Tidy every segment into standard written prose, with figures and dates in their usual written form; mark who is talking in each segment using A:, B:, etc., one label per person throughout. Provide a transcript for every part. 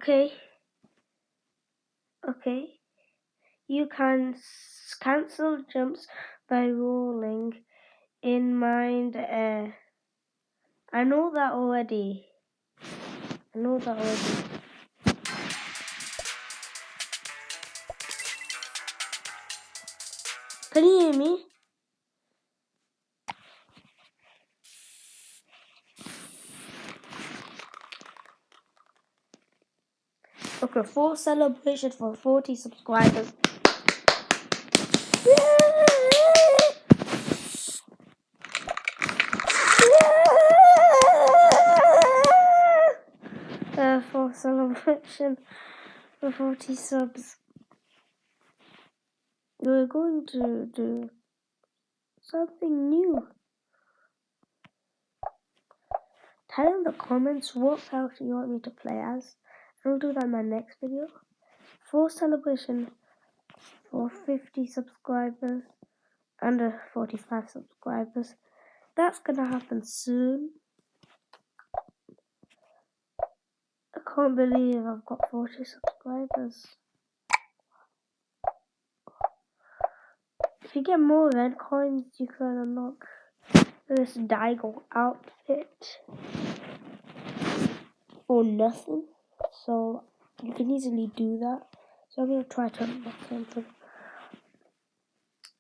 A: Okay. You can cancel jumps by rolling in mind air. I know that already. Can you hear me? Okay, full celebration for 40 subscribers. For celebration for 40 subs, we're going to do something new. Tell in the comments what character you want me to play as. I'll do that in my next video. For celebration for 50 subscribers and 45 subscribers. That's gonna happen soon. I can't believe I've got 40 subscribers. If you get more red coins, you can unlock this Daigo outfit for nothing. So you can easily do that. So I'm gonna try to unlock them for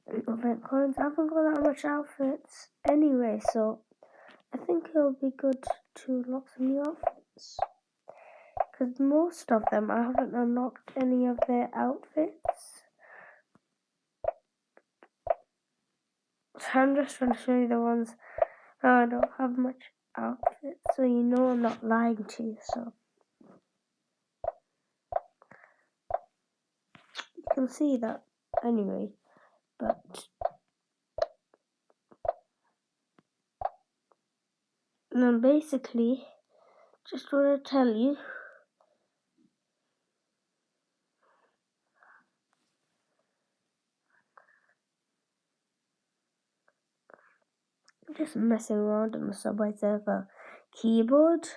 A: red coins. I haven't got that much outfits anyway, so I think it'll be good to unlock some new outfits. Because most of them, I haven't unlocked any of their outfits. So I'm just trying to show you the ones I don't have much outfits, so you know I'm not lying to you. So you can see that anyway. But then basically, just want to tell you. Just messing around on the Subway server keyboard,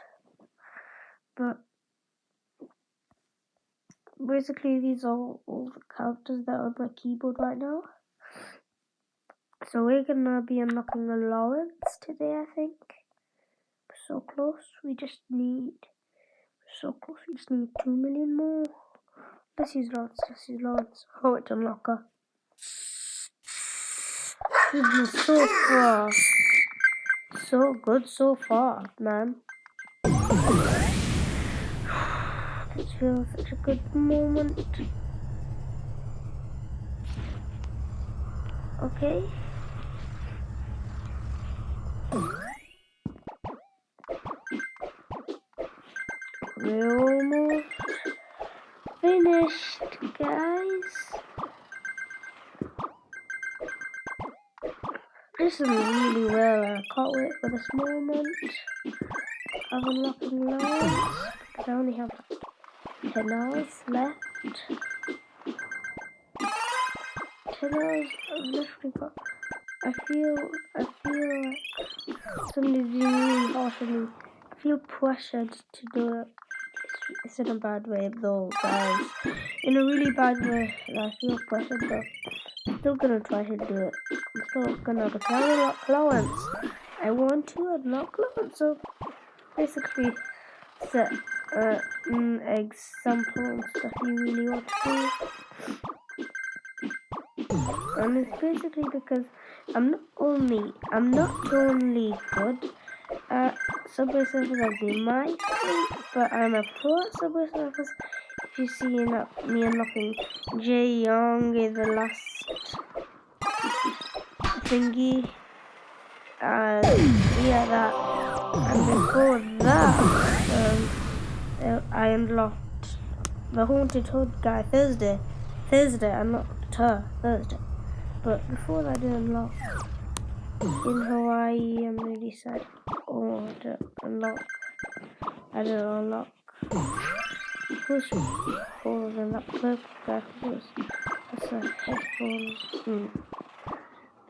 A: but basically these are all the characters that are on my keyboard right now. So we're gonna be unlocking a Lawrence today, I think. So close. We just need 2 million more. Let's use Lawrence. Oh, it's unlocker. This is so far. So good so far, man. This feels such a good moment. Okay. We're almost finished, guys. This is really well. I can't wait for this moment of unlocking Lawrence because I only have 10 hours left. 10 hours. I've literally got. I feel like somebody's being really harsh on me. I feel pressured to do it. It's in a bad way though, guys. In a really bad way. I feel pressured, but I'm still gonna try to do it. I'm still gonna unlock Lawrence. I want to unlock Lawrence. So basically, set example and stuff you really want to do. And it's basically because I'm not only good at Subway Surfers as you might think, but I'm a pro at Subway Surfers. If you see me unlocking Jae Young in the last thingy, yeah, that, and before that, I unlocked the Haunted Hood guy Thursday. I unlocked her Thursday. But before that, I didn't unlock in Hawaii. I'm really sad. Oh, I didn't unlock. Who's cooler than that purple guy? That's a headphones.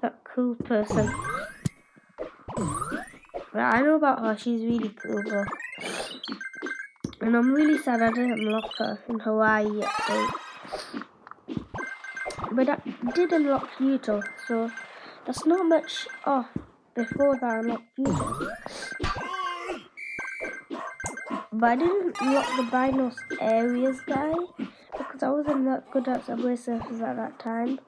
A: That cool person. But I know about her. She's really cool, though. And I'm really sad I didn't unlock her in Hawaii update. But I did unlock Yuto, so that's not much off before that I unlocked Yuto. But I didn't unlock the Binos areas guy because I wasn't that good at Subway Surfers at that time.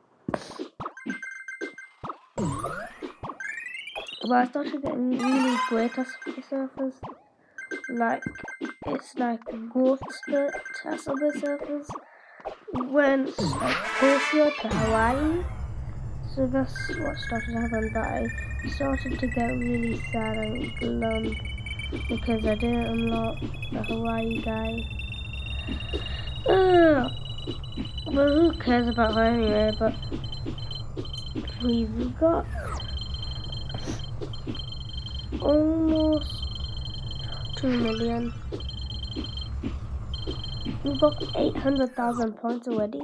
A: But I started getting really great at Subway Surfers. Like, it's like growth spurt at Subway Surfers. Went like Tokyo to Hawaii. So that's what started happening. But I started to get really sad and glum because I didn't unlock the Hawaii guy. Well, who cares about her anyway? But we've got almost 2 million. We've got 800,000 points already.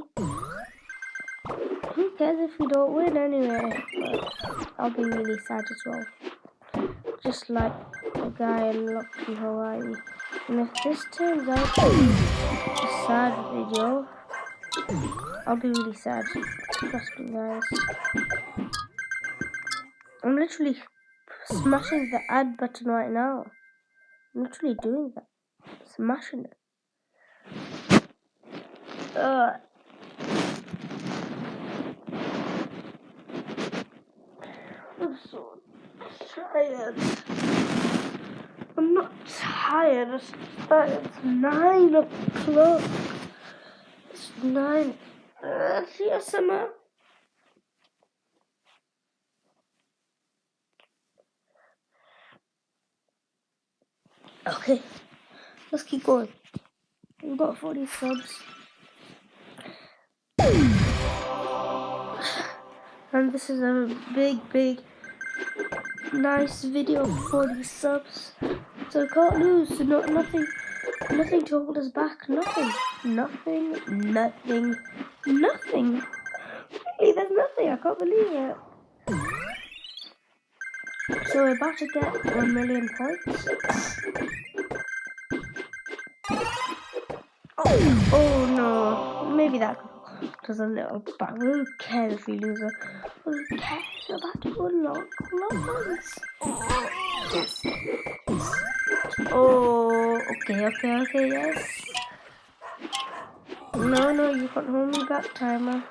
A: Who cares if we don't win anyway? But I'll be really sad as well. Just like the guy unlocked in Hawaii. And if this turns out to be a sad video, I'll be really sad. Trust me, guys. I'm literally smashing the add button right now. I'm literally doing that. Smashing it. I'm so tired. I'm not tired, it's 9 o'clock. It's 9. See you, Summer. Okay, let's keep going. We've got 40 subs. And this is a big, nice video of 40 subs. So we can't lose. So nothing to hold us back. Nothing. Really, there's nothing. I can't believe it. So we're about to get 1 million points. Oh no. Maybe that does a little back. Who cares if we lose it? Who cares? We're about to unlock levels. Yes. Oh, okay, yes. No, you can't hold me back, timer.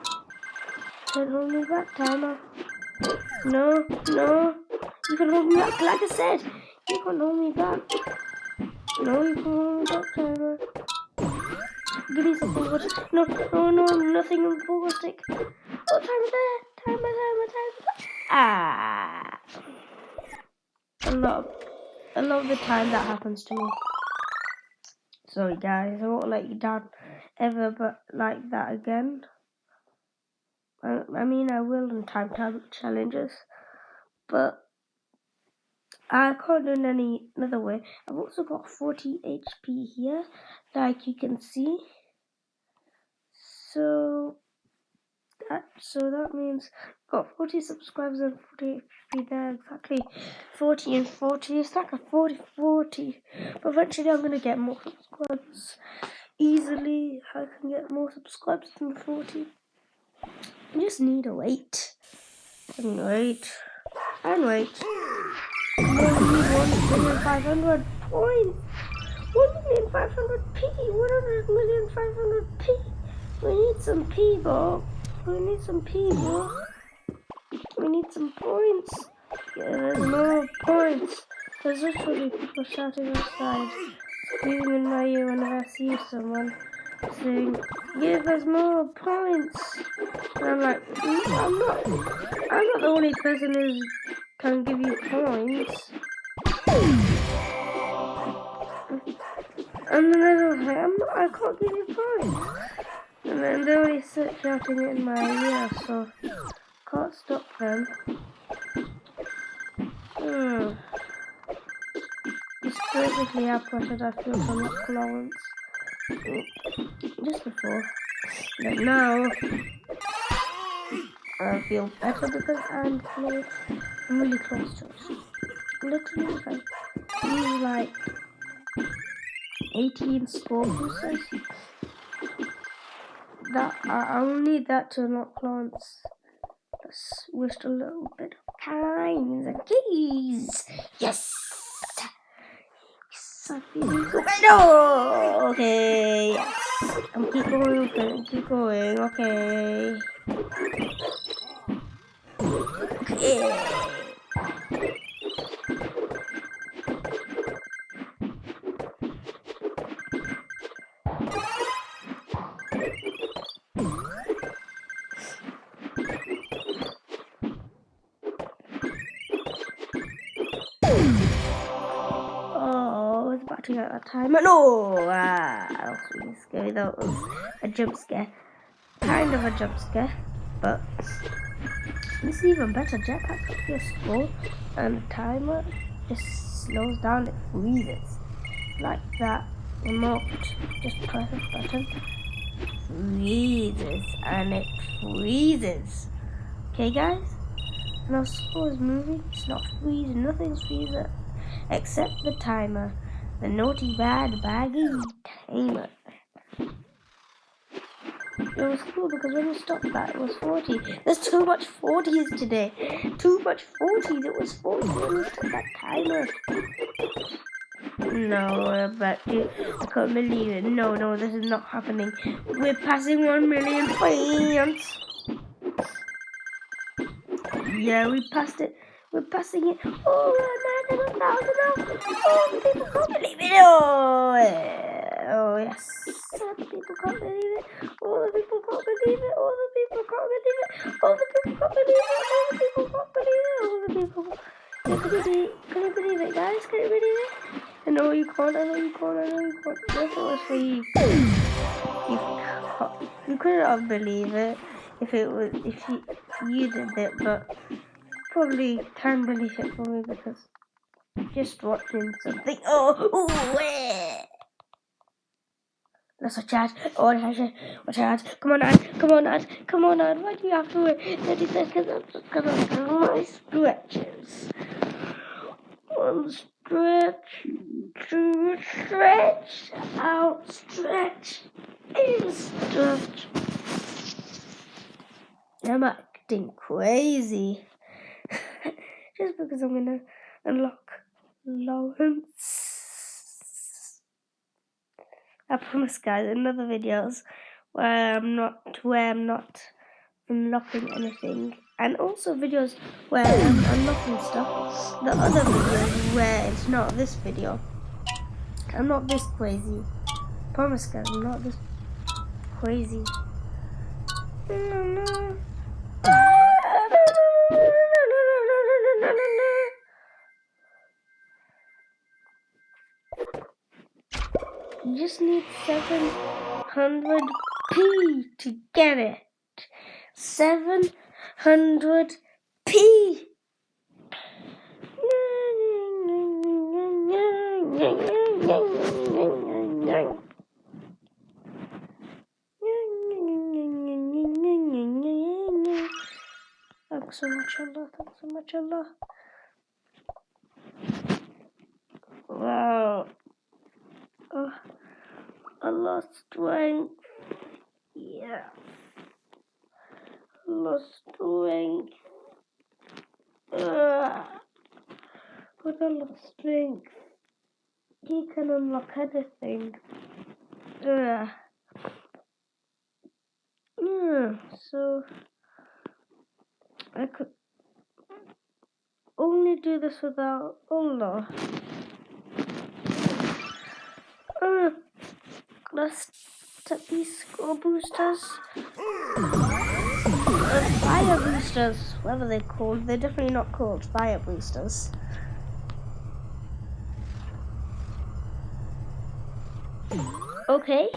A: Can't hold me back, timer. No. You can hold me back, like I said. You can't hold me back. No, you can't hold me back, timer. Give me some pogo stick. No, nothing in the pogo stick. Oh, timer there. Timer. Ah. A lot of the time that happens to me. Sorry guys, I won't let you down ever, but like that again. I mean, I will in time challenges, but I can't do it any other way. I've also got 40 HP here, like you can see. So that means I've got 40 subscribers and 40 HP there, exactly 40 and 40. It's like a 40-40. But eventually I'm gonna get more subscribers. Easily, I can get more subscribers than 40. I just need to wait. And wait. We need 1,500,000 points. 1,500,000p. 100,500,000p. We need some P, bro. We need some points. Yeah, there's no points. There's literally people shouting outside, screaming in my ear whenever I see someone saying, give us more points. And I'm like, I'm not the only person who can give you points. And then they're like, I can't give you points. And then they always sit shouting it in my ear, so can't stop them. It's basically how pressured I feel from the Florence. Just before. But now I feel better because I'm close. I'm really close to it. Literally, if I use like 18 score boosters. I'll need that to unlock plants. Let's waste a little bit of time. The keys. Yes. No. Okay. Yes. I'm keep going. Okay. Keep going. Okay. Okay. To get that timer. No! That was really scary. That was a jump scare. Kind of a jump scare, but this is even better. Jetpack up your score and the timer just slows down, it freezes. Like that. Remote, just press a button. Freezes and it freezes. Okay guys? And our score is moving, it's not freezing, nothing's freezing except the timer. The naughty bad baggy timer. It was cool because when we stopped that it was 40. There's too much 40s today. Too much 40s. It was 40 when we stopped that timer. No, but I can't believe it. No, this is not happening. We're passing 1 million points. Yeah, we passed it. We're passing it. Oh, man, 1,000 now. Oh, people can't believe it. Oh, yes. Oh, the people can't believe it. Oh, the people can't believe it. Oh, the people can't believe it. Oh, the people can't believe it. Oh, the people can't believe it. Oh, the people. Can you believe it, guys? Can you believe it? I know you can't. I know you can't. I know you can't. Yes, it was for you. You couldn't have believed it if you did it, but probably can believe it for me because just watching something. Let's watch out. Watch out. Come on, Ad. Come on, Ad. Why do you have to wait 30 seconds? Because of my stretches. One stretch, two stretch, out stretch, in stretch. I'm acting crazy. Just because I'm gonna unlock Lawrence. I promise guys, in other videos where I'm not unlocking anything, and also videos where I'm unlocking stuff, the other videos where it's not this video, I'm not this crazy. I promise guys, I'm not this crazy. You just need 700p to get it. 700p. Thanks so much, Allah. Wow. Oh, I lost strength. Yeah. I lost strength. But I lost strength. He can unlock anything. So I could only do this without Allah. Let's take these score boosters. Fire boosters, whatever they're called. They're definitely not called fire boosters. Okay.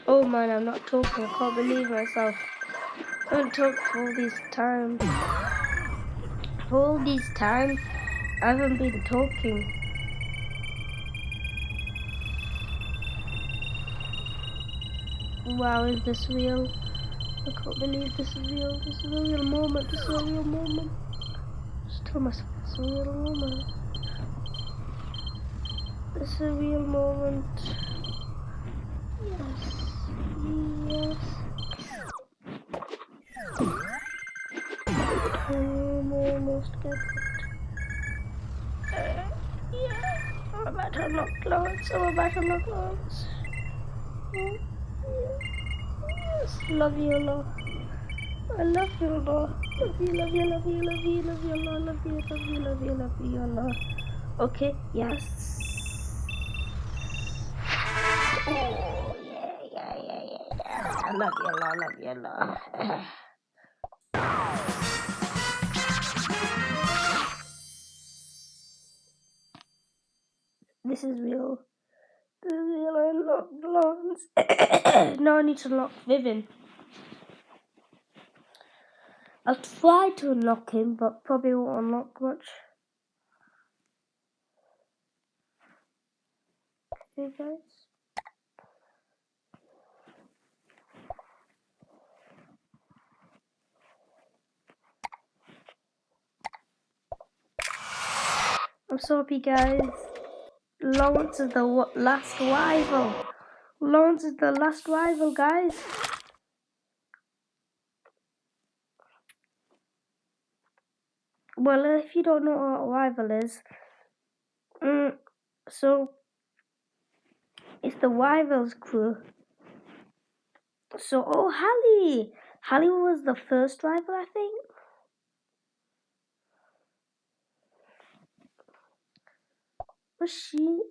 A: Oh man, I'm not talking. I can't believe myself. I haven't talked for all this time. For all this time, I haven't been talking. Wow, is this real? I can't believe this is real. This is a real moment. This is a real moment. Just tell myself it's a real moment. This is a real moment. Yes. Yes. I'm almost get it. Yeah. I'm about to unlock Lawrence. I'm about to unlock Lawrence. Yeah. Yes. Love you, Lord. I love you, Lord. Love you, love you, love you, love you, love you, Lord. Love you, love you, love you, love you, Lord. Okay, yes. Oh, yeah. I love you, Lord. Love you, Lord. This is real. This is real. I unlocked Lawrence. Now I need to unlock Vivian. I'll try to unlock him, but probably won't unlock much. Okay, guys. I'm sorry, guys. Lawrence is the last rival. Lawrence is the last rival, guys. Well, if you don't know what a rival is, so it's the rivals crew. So, oh, Hallie. Hallie was the first rival, I think. Was she?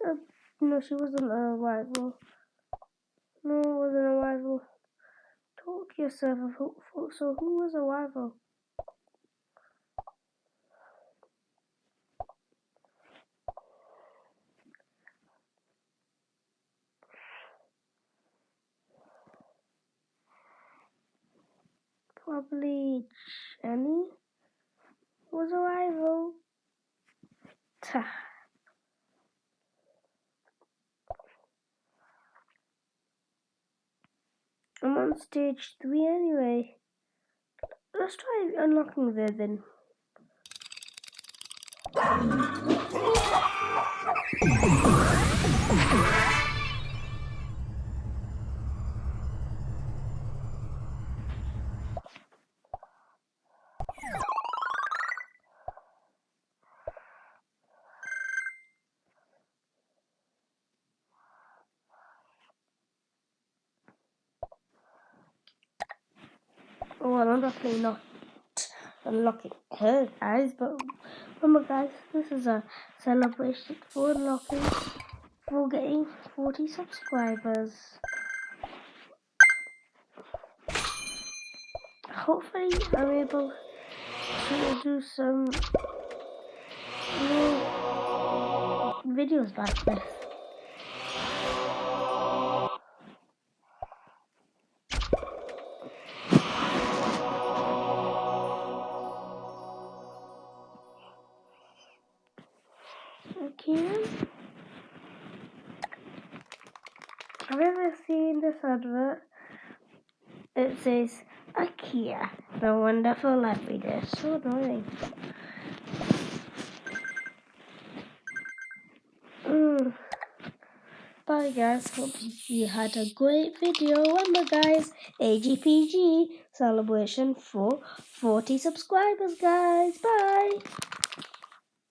A: No, she wasn't a rival. No, it wasn't a rival. Talk yourself. So, who was a rival? Probably Jenny was a rival. I'm on stage 3 anyway. Let's try unlocking Vivian. Well, I'm definitely not unlocking her, guys, but remember, guys, this is a celebration for unlocking, for getting 40 subscribers. Hopefully, I'm able to do some new videos like this. Okay. Have you ever seen this advert? It says, IKEA, the wonderful everyday. So annoying. Bye guys, hope you had a great video. Remember guys, AGPG celebration for 40 subscribers guys. Bye.